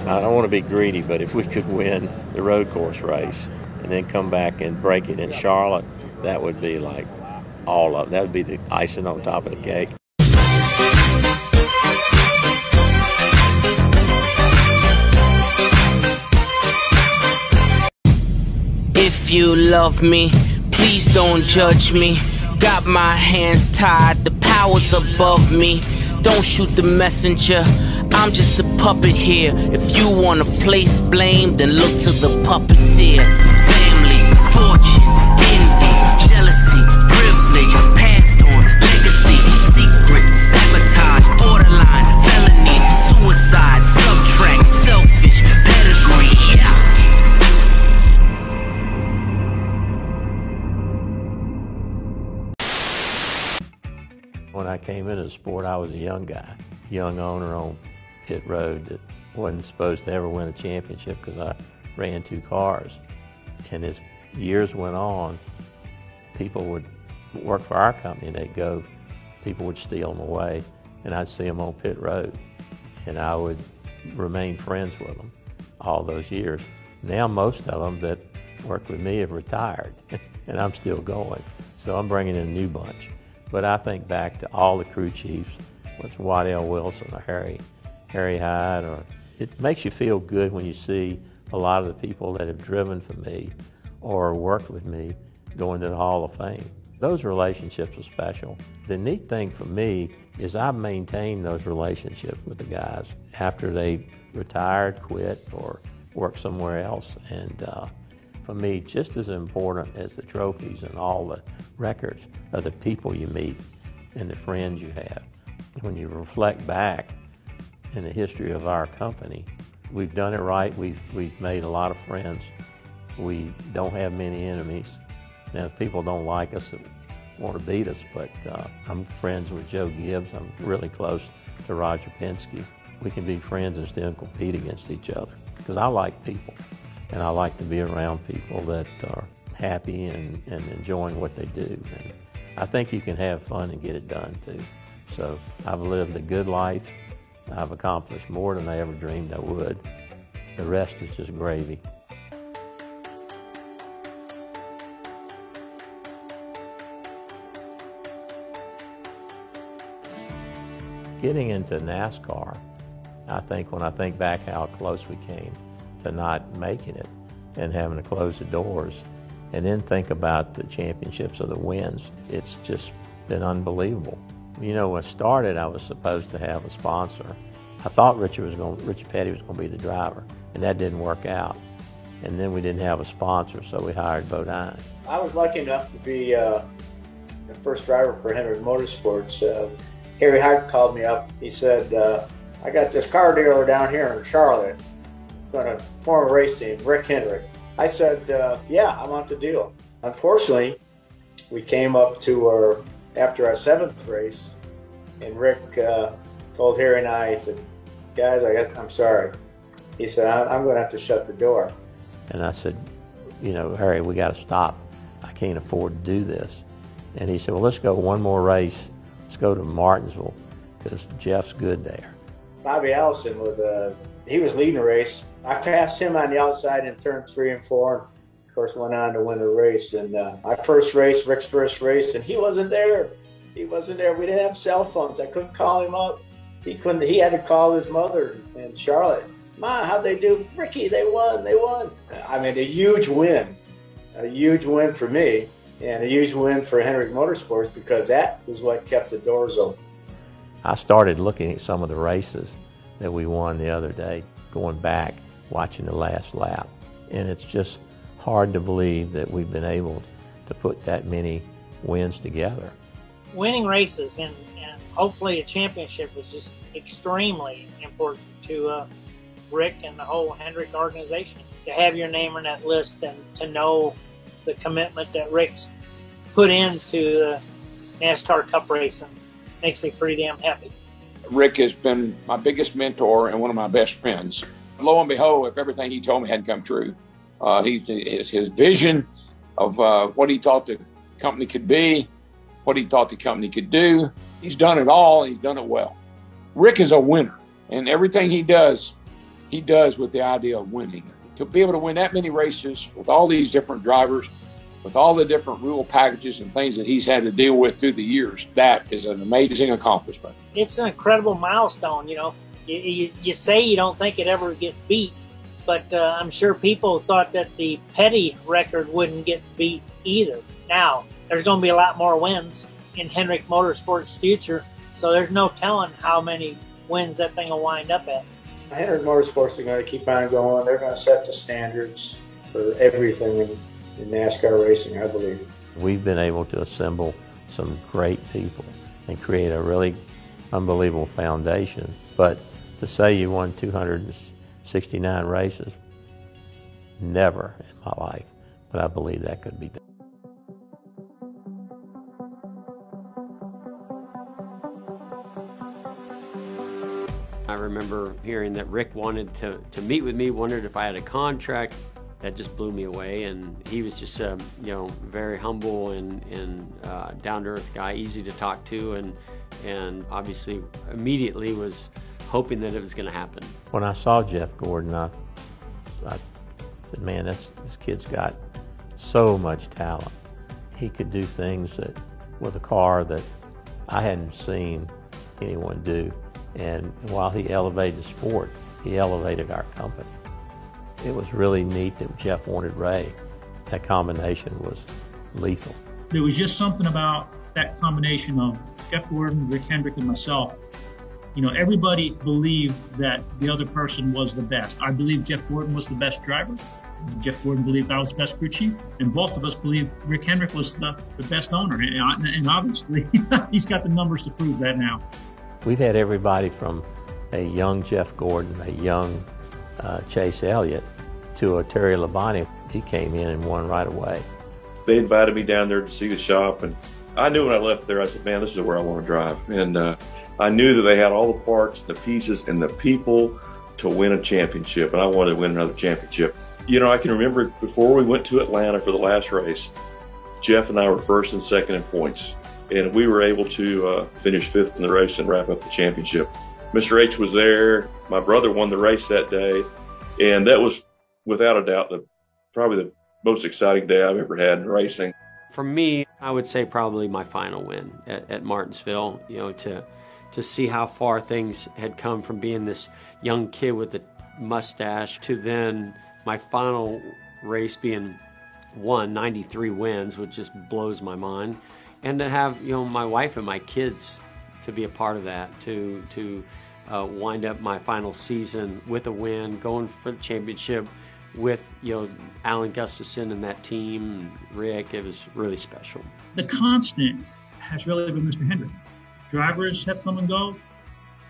I don't want to be greedy, but if we could win the road course race and then come back and break it in Charlotte, that would be like that would be the icing on top of the cake. If you love me, please don't judge me. Got my hands tied, the power's above me. Don't shoot the messenger, I'm just a puppet here. If you wanna place blame, then look to the puppeteer. Family, fortune, envy, jealousy, privilege, passed on, legacy, secret, sabotage, borderline, felony, suicide, subtract, selfish, pedigree, yeah. When I came into the sport, I was a young guy, young owner on pit road that wasn't supposed to ever win a championship because I ran 2 cars. And as years went on, people would work for our company and they'd go, people would steal them away and I'd see them on pit road. And I would remain friends with them all those years. Now most of them that worked with me have retired and I'm still going. So I'm bringing in a new bunch. But I think back to all the crew chiefs, whether it's Waddell Wilson or Harry Hyde, or it makes you feel good when you see a lot of the people that have driven for me or worked with me go into the Hall of Fame. Those relationships are special. The neat thing for me is I've maintained those relationships with the guys after they retired, quit, or worked somewhere else. And for me, just as important as the trophies and all the records are the people you meet and the friends you have. When you reflect back in the history of our company, we've done it right. We've made a lot of friends. We don't have many enemies. Now, if people don't like us, they want to beat us, but I'm friends with Joe Gibbs. I'm really close to Roger Penske. We can be friends and still compete against each other because I like people. And I like to be around people that are happy and enjoying what they do. And I think you can have fun and get it done too. So I've lived a good life. I've accomplished more than I ever dreamed I would. The rest is just gravy. Getting into NASCAR, I think when I think back how close we came to not making it and having to close the doors, and then think about the championships or the wins, it's just been unbelievable. You know, when I started, I was supposed to have a sponsor. I thought Richard Petty was going to be the driver, and that didn't work out. And then we didn't have a sponsor, so we hired Bodine. I was lucky enough to be the first driver for Hendrick Motorsports. Harry Hyde called me up. He said, I got this car dealer down here in Charlotte going to form a race team, Rick Hendrick. I said, yeah, I want the deal. Unfortunately, we came up to after our 7th race, and Rick told Harry and I, he said, guys, I'm sorry. He said, I'm going to have to shut the door. And I said, you know, Harry, we got to stop. I can't afford to do this. And he said, well, let's go one more race. Let's go to Martinsville because Jeff's good there. Bobby Allison he was leading the race. I passed him on the outside in turn 3 and 4. And of course, went on to win the race. And my first race, Rick's first race, and he wasn't there. He wasn't there. We didn't have cell phones. I couldn't call him up. He had to call his mother in Charlotte. Ma, how'd they do? Ricky, they won. They won. I mean, a huge win for me, and a huge win for Hendrick Motorsports because that is what kept the doors open. I started looking at some of the races that we won the other day, going back, watching the last lap. And it's just hard to believe that we've been able to put that many wins together. Winning races and hopefully a championship is just extremely important to Rick and the whole Hendrick organization. To have your name on that list and to know the commitment that Rick's put into NASCAR Cup racing makes me pretty damn happy. Rick has been my biggest mentor and one of my best friends. Lo and behold, if everything he told me hadn't come true, his vision of what he thought the company could be, what he thought the company could do, he's done it all and he's done it well. Rick is a winner, and everything he does he does with the idea of winning. To be able to win that many races with all these different drivers, with all the different rule packages and things that he's had to deal with through the years, that is an amazing accomplishment. It's an incredible milestone. You know, you say you don't think it ever gets beat, but I'm sure people thought that the Petty record wouldn't get beat either. Now, there's going to be a lot more wins in Hendrick Motorsports' future, so there's no telling how many wins that thing will wind up at. Hendrick Motorsports are going to keep on going. They're going to set the standards for everything in NASCAR racing, I believe. We've been able to assemble some great people and create a really unbelievable foundation. But to say you won 269 races, never in my life, but I believe that could be done. I remember hearing that Rick wanted to meet with me, wondered if I had a contract. That just blew me away, and he was just you know, very humble and down-to-earth guy, easy to talk to, and obviously immediately was hoping that it was going to happen. When I saw Jeff Gordon, I said, man, this kid's got so much talent. He could do things with a car that I hadn't seen anyone do. And while he elevated the sport, he elevated our company. It was really neat that Jeff wanted Ray. That combination was lethal. There was just something about that combination of Jeff Gordon, Rick Hendrick, and myself. You know, everybody believed that the other person was the best. I believed Jeff Gordon was the best driver. Jeff Gordon believed I was the best crew chief. And both of us believed Rick Hendrick was the best owner. And obviously, he's got the numbers to prove that now. We've had everybody from a young Jeff Gordon, a young Chase Elliott, to a Terry Labonte. He came in and won right away. They invited me down there to see the shop, and I knew when I left there, I said, man, this is where I want to drive. And I knew that they had all the parts, the pieces, and the people to win a championship, and I wanted to win another championship. You know, I can remember before we went to Atlanta for the last race, Jeff and I were first and second in points, and we were able to finish fifth in the race and wrap up the championship. Mr. H was there. My brother won the race that day, and that was, without a doubt, probably the most exciting day I've ever had in racing. For me, I would say probably my final win at Martinsville, you know, to see how far things had come from being this young kid with a mustache to then my final race being 93 wins, which just blows my mind. And to have, you know, my wife and my kids to be a part of that, to wind up my final season with a win, going for the championship with, you know, Alan Gustafson and that team, Rick. It was really special. The constant has really been Mr. Hendrick. Drivers have come and go,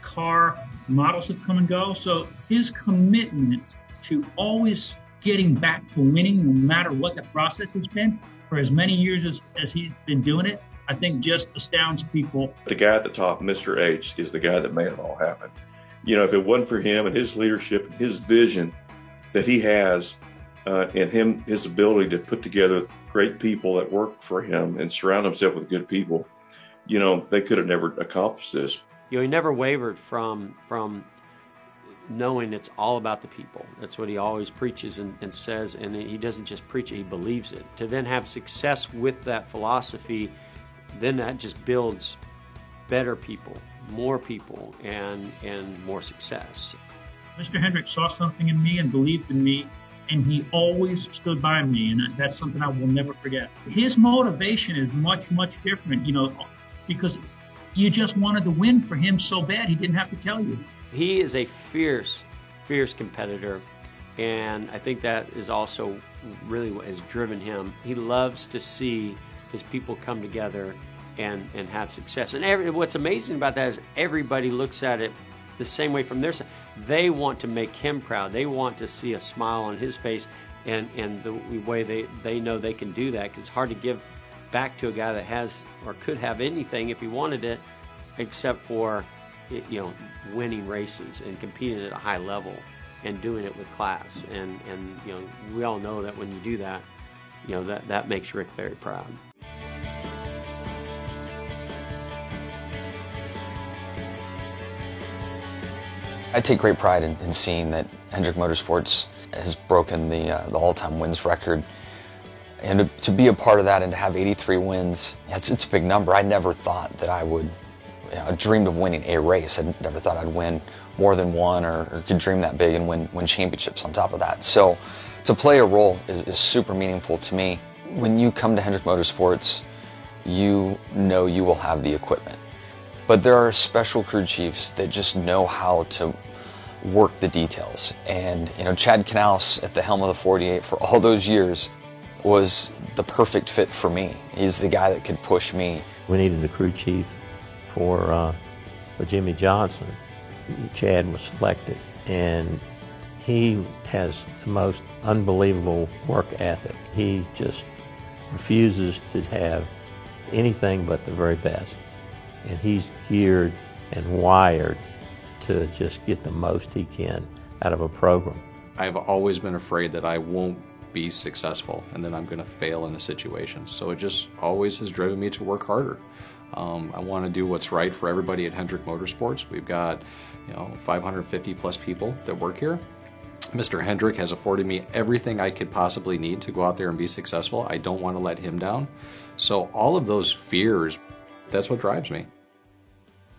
car models have come and go. So his commitment to always getting back to winning, no matter what the process has been, for as many years as he's been doing it, I think just astounds people. The guy at the top, Mr. H, is the guy that made it all happen. You know, if it wasn't for him and his leadership and his vision that he has, and his ability to put together great people that work for him and surround himself with good people, you know, they could have never accomplished this. You know, he never wavered from knowing it's all about the people. That's what he always preaches and says, and he doesn't just preach it, he believes it. To then have success with that philosophy, then that just builds better people, and more success. Mr. Hendrick saw something in me and believed in me, and he always stood by me, and that's something I will never forget. His motivation is much, much different, you know, because you just wanted to win for him so bad he didn't have to tell you. He is a fierce competitor, and I think that is also really what has driven him. He loves to see his people come together and have success. And what's amazing about that is everybody looks at it the same way from their side. They want to make him proud. They want to see a smile on his face, and the way they know they can do that, because it's hard to give back to a guy that has or could have anything if he wanted it, except for, you know, winning races and competing at a high level and doing it with class. And you know, we all know that when you do that, you know, that makes Rick very proud. I take great pride in seeing that Hendrick Motorsports has broken the all-time wins record. And to be a part of that and to have 83 wins, it's a big number. I never thought that I would, I dreamed of winning a race. I never thought I'd win more than one or could dream that big and win championships on top of that. So to play a role is super meaningful to me. When you come to Hendrick Motorsports, you know you will have the equipment. But there are special crew chiefs that just know how to work the details. And Chad Knaus at the helm of the 48 for all those years was the perfect fit for me. He's the guy that could push me. We needed a crew chief for Jimmy Johnson. Chad was selected, and he has the most unbelievable work ethic. He just refuses to have anything but the very best. And he's geared and wired to just get the most he can out of a program. I've always been afraid that I won't be successful and then I'm going to fail in a situation. So it just always has driven me to work harder. I want to do what's right for everybody at Hendrick Motorsports. We've got 550 plus people that work here. Mr. Hendrick has afforded me everything I could possibly need to go out there and be successful. I don't want to let him down. So all of those fears, that's what drives me.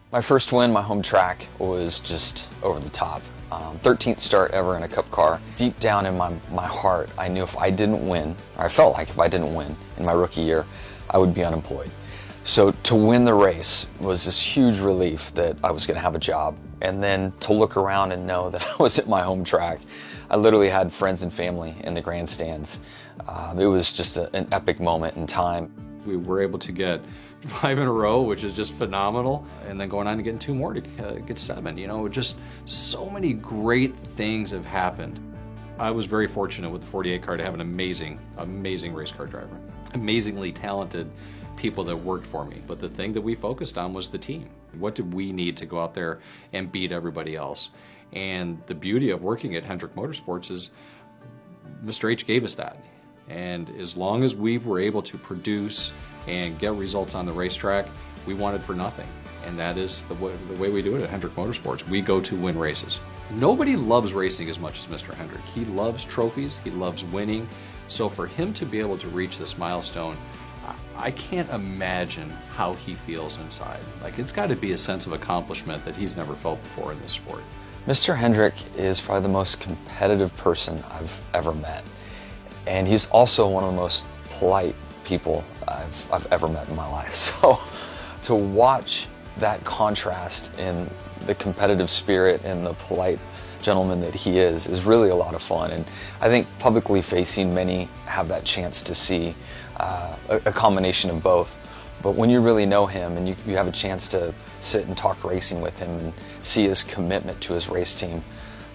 My first win, my home track, was just over the top. 13th start ever in a Cup car. Deep down in my heart, I knew if I didn't win, or I felt like if I didn't win in my rookie year, I would be unemployed. So to win the race was this huge relief that I was going to have a job. And then to look around and know that I was at my home track. I literally had friends and family in the grandstands. It was just an epic moment in time. We were able to get 5 in a row, which is just phenomenal, and then going on and getting 2 more to get 7. Just so many great things have happened. I was very fortunate with the 48 car to have an amazing race car driver. Amazingly talented people that worked for me. But the thing that we focused on was the team. What did we need to go out there and beat everybody else? And the beauty of working at Hendrick Motorsports is Mr. H gave us that. And as long as we were able to produce and get results on the racetrack, we wanted for nothing. And that is the way we do it at Hendrick Motorsports. We go to win races. Nobody loves racing as much as Mr. Hendrick. He loves trophies, he loves winning. So for him to be able to reach this milestone, I can't imagine how he feels inside. Like, it's got to be a sense of accomplishment that he's never felt before in this sport. Mr. Hendrick is probably the most competitive person I've ever met. And he's also one of the most polite people I've ever met in my life. So to watch that contrast in the competitive spirit and the polite gentleman that he is really a lot of fun. And I think publicly facing, many have that chance to see a combination of both. But when you really know him and you have a chance to sit and talk racing with him and see his commitment to his race team,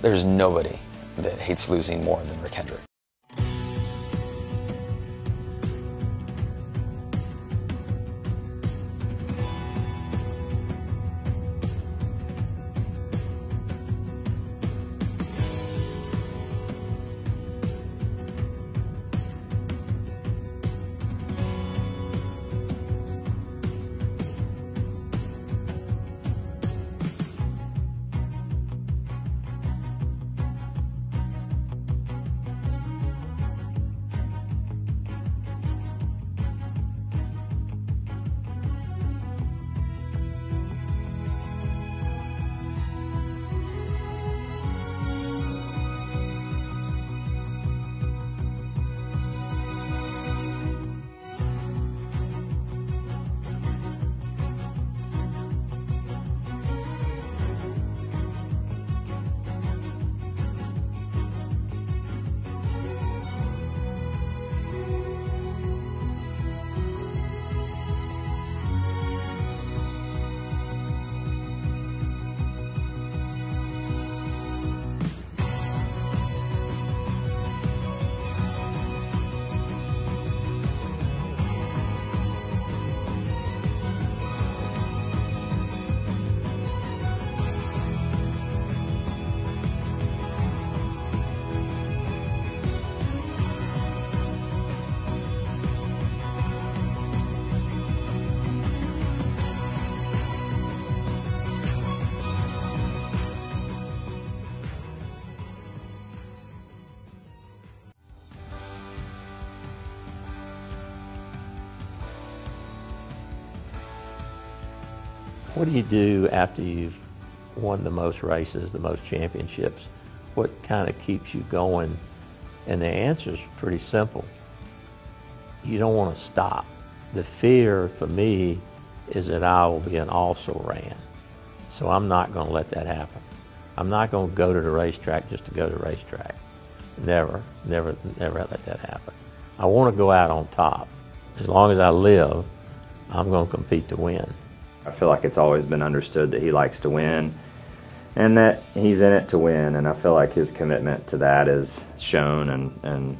there's nobody that hates losing more than Rick Hendrick. What do you do after you've won the most races, the most championships? What kind of keeps you going? And the answer is pretty simple. You don't want to stop. The fear for me is that I will be an also-ran. So I'm not going to let that happen. I'm not going to go to the racetrack just to go to the racetrack. Never let that happen. I want to go out on top. As long as I live, I'm going to compete to win. I feel like it's always been understood that he likes to win and that he's in it to win, and I feel like his commitment to that is shown and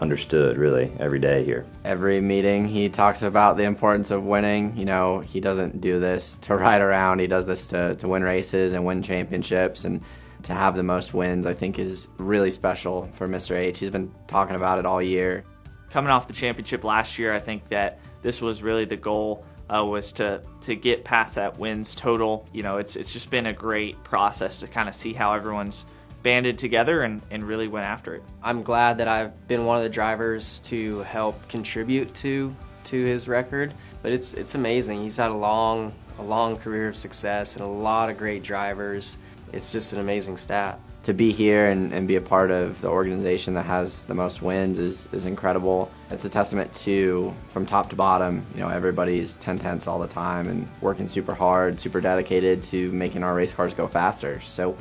understood really every day here. Every meeting he talks about the importance of winning. You know, he doesn't do this to ride around, he does this to win races and win championships, and to have the most wins I think is really special for Mr. H. He's been talking about it all year. Coming off the championship last year, I think that this was really the goal, was to get past that wins total. You know, it's just been a great process to kind of see how everyone's banded together and really went after it. I'm glad that I've been one of the drivers to help contribute to his record, but it's amazing. He's had a long career of success and a lot of great drivers. It's just an amazing stat. To be here and be a part of the organization that has the most wins is incredible. It's a testament to, from top to bottom, you know, everybody's 10/10 all the time and working super hard, super dedicated to making our race cars go faster. So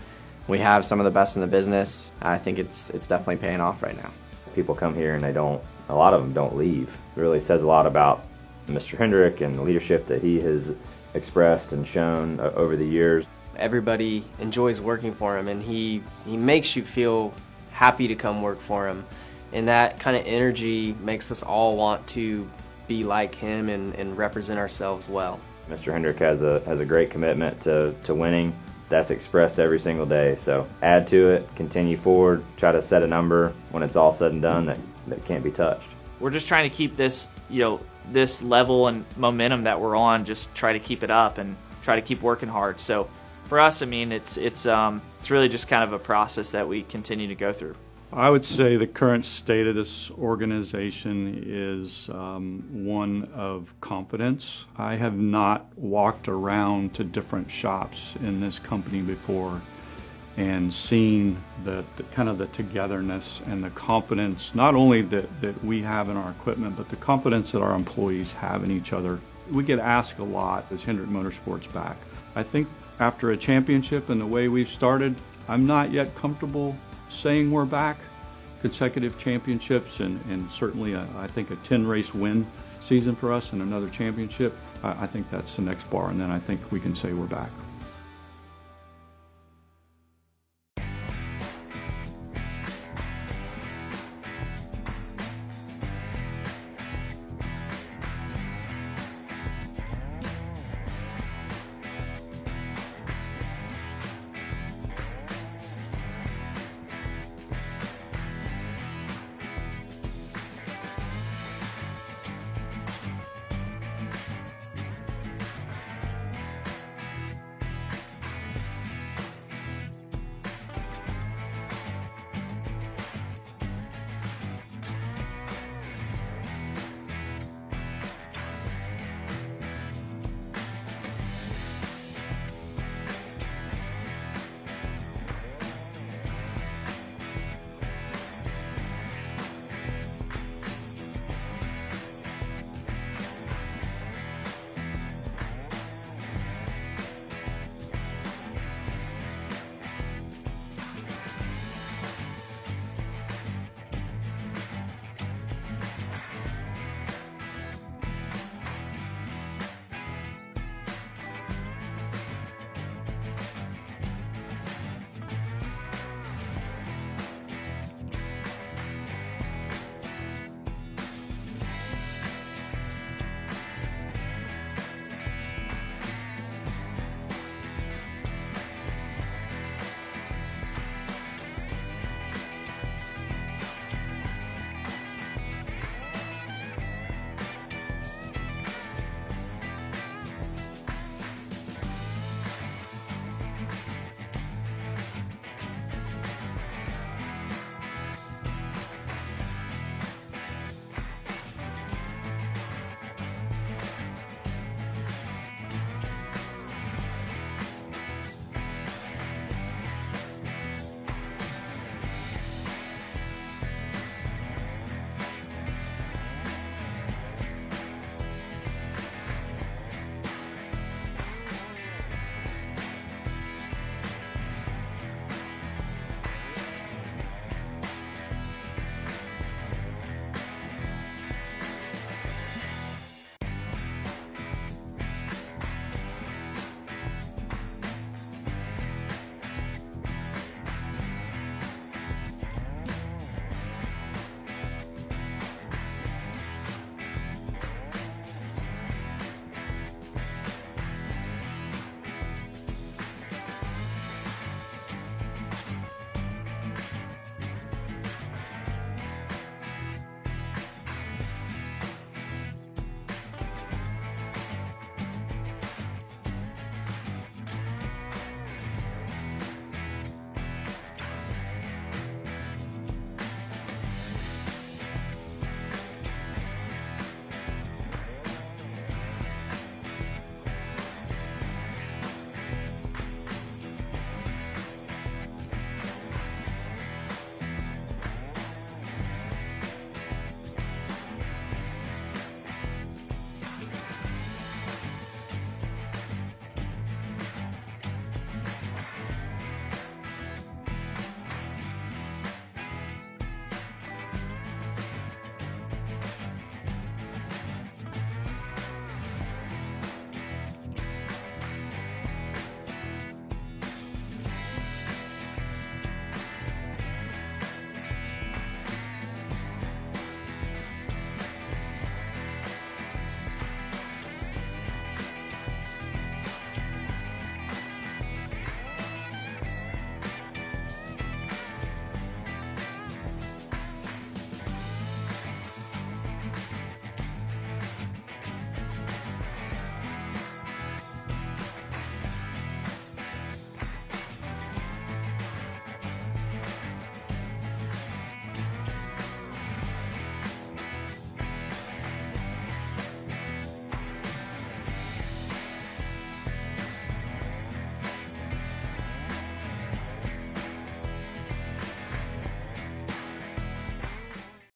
we have some of the best in the business. I think it's definitely paying off right now. People come here and a lot of them don't leave. It really says a lot about Mr. Hendrick and the leadership that he has expressed and shown over the years. Everybody enjoys working for him, and he makes you feel happy to come work for him. And that kind of energy makes us all want to be like him and represent ourselves well. Mr. Hendrick has a great commitment to winning. That's expressed every single day. So add to it, continue forward, try to set a number when it's all said and done that can't be touched. We're just trying to keep this, you know, this level and momentum that we're on, just try to keep it up and try to keep working hard. So for us, I mean, it's really just kind of a process that we continue to go through. I would say the current state of this organization is one of confidence. I have not walked around to different shops in this company before and seen the kind of the togetherness and the confidence, not only that we have in our equipment, but the confidence that our employees have in each other. We get asked a lot, is Hendrick Motorsports back? I think after a championship and the way we've started, I'm not yet comfortable saying we're back. Consecutive championships and certainly I think a 10-race win season for us and another championship, I think that's the next bar, and then I think we can say we're back.